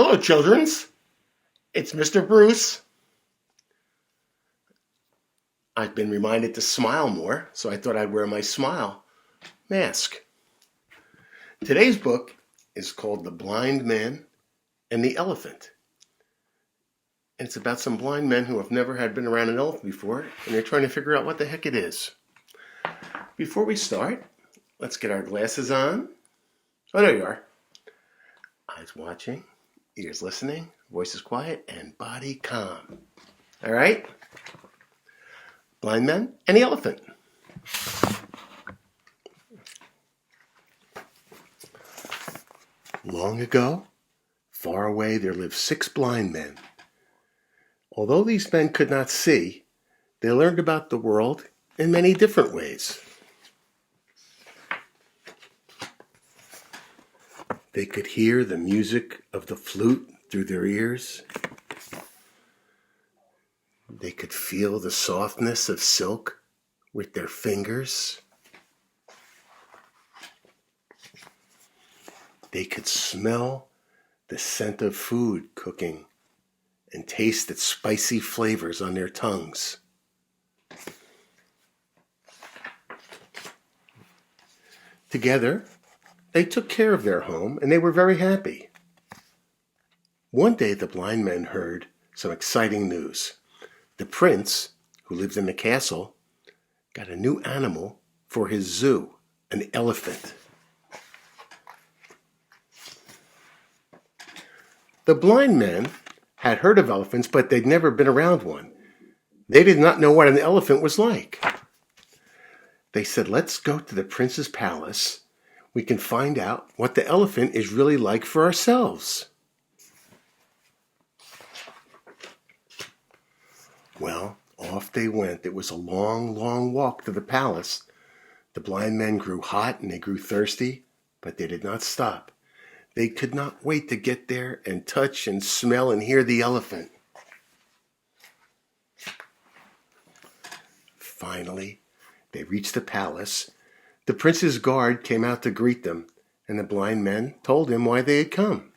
Hello, childrens. It's Mr. Bruce. I've been reminded to smile more, so I thought I'd wear my smile mask. Today's book is called The Blind Man and the Elephant. And it's about some blind men who have never been around an elephant before, and they're trying to figure out what the heck it is. Before we start, let's get our glasses on. Oh, there you are. Eyes watching, ears listening, voices quiet, and body calm. All right? Blind men and the elephant. Long ago, far away, there lived 6 blind men. Although these men could not see, they learned about the world in many different ways. They could hear the music of the flute through their ears. They could feel the softness of silk with their fingers. They could smell the scent of food cooking and taste its spicy flavors on their tongues. Together, they took care of their home, and they were very happy. One day, the blind men heard some exciting news. The prince, who lived in the castle, got a new animal for his zoo, an elephant. The blind men had heard of elephants, but they'd never been around one. They did not know what an elephant was like. They said, "Let's go to the prince's palace. We can find out what the elephant is really like for ourselves." Well, off they went. It was a long, long walk to the palace. The blind men grew hot and they grew thirsty, but they did not stop. They could not wait to get there and touch and smell and hear the elephant. Finally, they reached the palace. The prince's guard came out to greet them, and the blind men told him why they had come.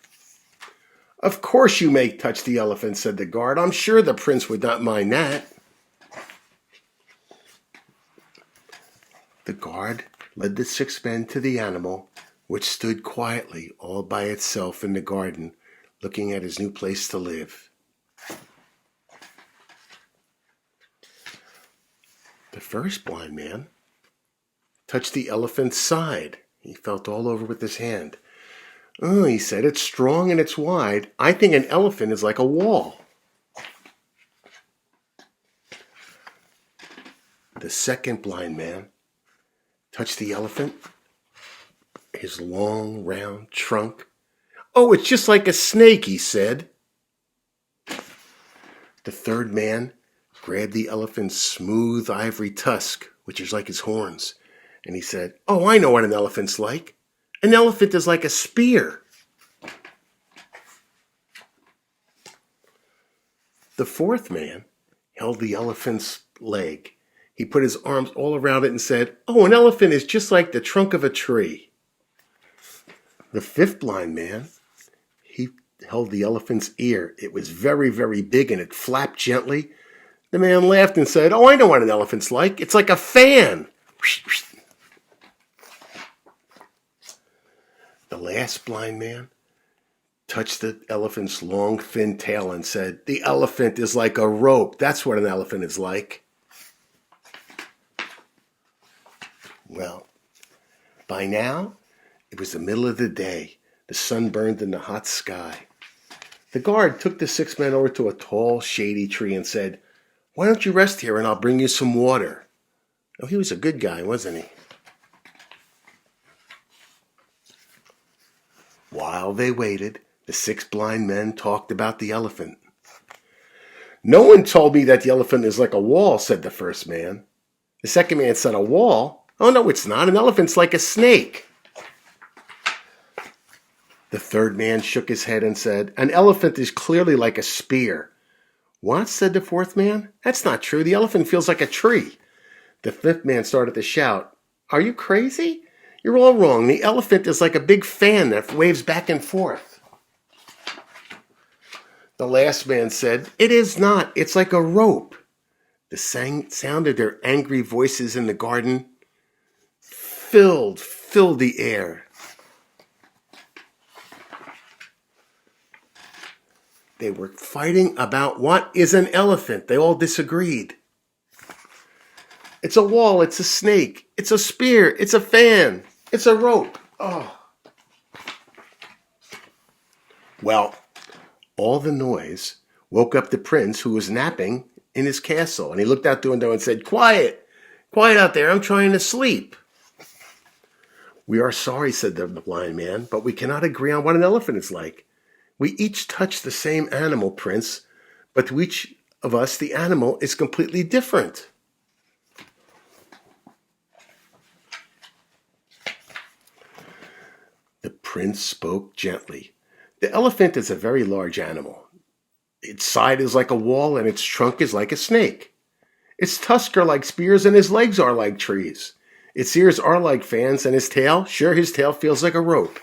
"Of course you may touch the elephant," said the guard. "I'm sure the prince would not mind that." The guard led the 6 men to the animal, which stood quietly all by itself in the garden, looking at his new place to live. The first blind man touched the elephant's side. He felt all over with his hand. "Oh," he said, "it's strong and it's wide. I think an elephant is like a wall." The second blind man touched the elephant, his long, round trunk. "Oh, it's just like a snake," he said. The third man grabbed the elephant's smooth ivory tusk, which is like his horns, and he said, "Oh, I know what an elephant's like. An elephant is like a spear." The fourth man held the elephant's leg. He put his arms all around it and said, "Oh, an elephant is just like the trunk of a tree." The fifth blind man, he held the elephant's ear. It was very, very big and it flapped gently. The man laughed and said, "Oh, I know what an elephant's like. It's like a fan." The last blind man touched the elephant's long, thin tail and said, "The elephant is like a rope. That's what an elephant is like." Well, by now, it was the middle of the day. The sun burned in the hot sky. The guard took the 6 men over to a tall, shady tree and said, "Why don't you rest here and I'll bring you some water?" Oh, he was a good guy, wasn't he? While they waited, the 6 blind men talked about the elephant. "No one told me that the elephant is like a wall," said the first man. The second man said, "A wall? Oh, no, it's not. An elephant's like a snake." The third man shook his head and said, "An elephant is clearly like a spear." "What?" said the fourth man. "That's not true. The elephant feels like a tree." The fifth man started to shout, "Are you crazy? You're all wrong. The elephant is like a big fan that waves back and forth." The last man said, "It is not. It's like a rope." The sound of their angry voices in the garden filled the air. They were fighting about what is an elephant. They all disagreed. It's a wall, it's a snake, it's a spear, it's a fan, it's a rope. Oh. Well, all the noise woke up the prince, who was napping in his castle, and he looked out the window and said, "Quiet, quiet out there, I'm trying to sleep." "We are sorry," said the blind man, "but we cannot agree on what an elephant is like. We each touch the same animal, Prince, but to each of us the animal is completely different." The prince spoke gently. "The elephant is a very large animal. Its side is like a wall and its trunk is like a snake. Its tusks are like spears and his legs are like trees. Its ears are like fans and his tail, sure, his tail feels like a rope.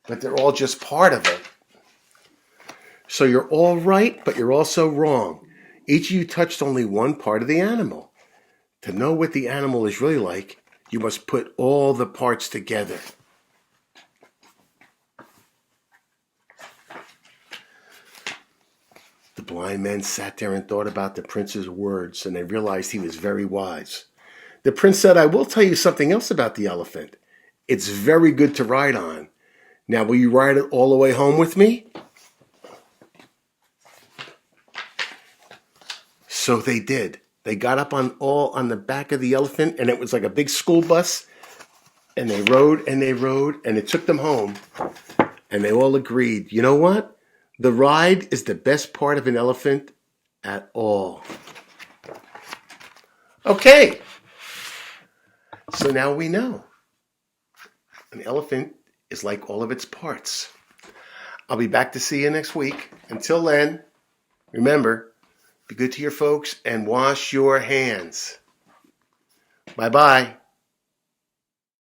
But they're all just part of it. So you're all right, but you're also wrong. Each of you touched only one part of the animal. To know what the animal is really like, you must put all the parts together." The blind men sat there and thought about the prince's words, and they realized he was very wise. The prince said, "I will tell you something else about the elephant. It's very good to ride on. Now, will you ride it all the way home with me?" So they did. They got up on the back of the elephant, and it was like a big school bus. And they rode, and it took them home. And they all agreed, you know what? The ride is the best part of an elephant at all. Okay. So now we know. An elephant is like all of its parts. I'll be back to see you next week. Until then, remember, be good to your folks and wash your hands. Bye-bye.